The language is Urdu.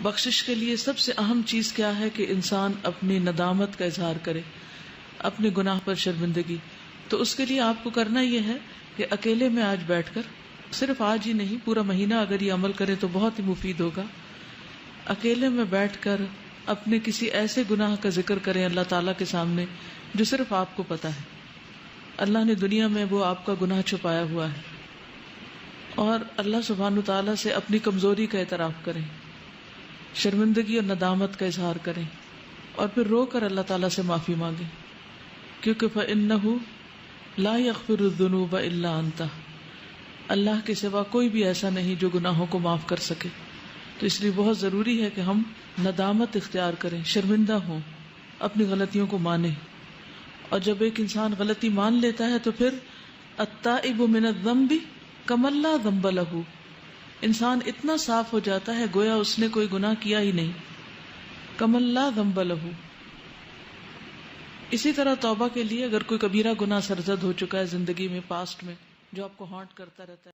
بخشش کے لیے سب سے اہم چیز کیا ہے کہ انسان اپنی ندامت کا اظہار کرے، اپنے گناہ پر شرمندگی. تو اس کے لیے آپ کو کرنا یہ ہے کہ اکیلے میں آج بیٹھ کر، صرف آج ہی نہیں پورا مہینہ اگر یہ عمل کرے تو بہت ہی مفید ہوگا. اکیلے میں بیٹھ کر اپنے کسی ایسے گناہ کا ذکر کریں اللہ تعالیٰ کے سامنے جو صرف آپ کو پتا ہے. اللہ نے دنیا میں وہ آپ کا گناہ چھپایا ہوا ہے، اور اللہ سبحانہ تعالیٰ سے اپنی کمزوری کا اعتراف کریں، شرمندگی اور ندامت کا اظہار کریں، اور پھر رو کر اللہ تعالیٰ سے معافی مانگیں، کیونکہ فَإِنَّهُ لَا يَغْفِرُ الذُّنُوبَ إِلَّا أَنْتَ، اللہ کے سوا کوئی بھی ایسا نہیں جو گناہوں کو معاف کر سکے. تو اس لیے بہت ضروری ہے کہ ہم ندامت اختیار کریں، شرمندہ ہوں، اپنی غلطیوں کو مانیں. اور جب ایک انسان غلطی مان لیتا ہے تو پھر التائب من الذنب کمن لا ذنب لہ، انسان اتنا صاف ہو جاتا ہے گویا اس نے کوئی گناہ کیا ہی نہیں. کمن لا ذنب لہ. اسی طرح توبہ کے لیے اگر کوئی کبیرہ گناہ سرزد ہو چکا ہے زندگی میں، پاسٹ میں، جو آپ کو ہانٹ کرتا رہتا ہے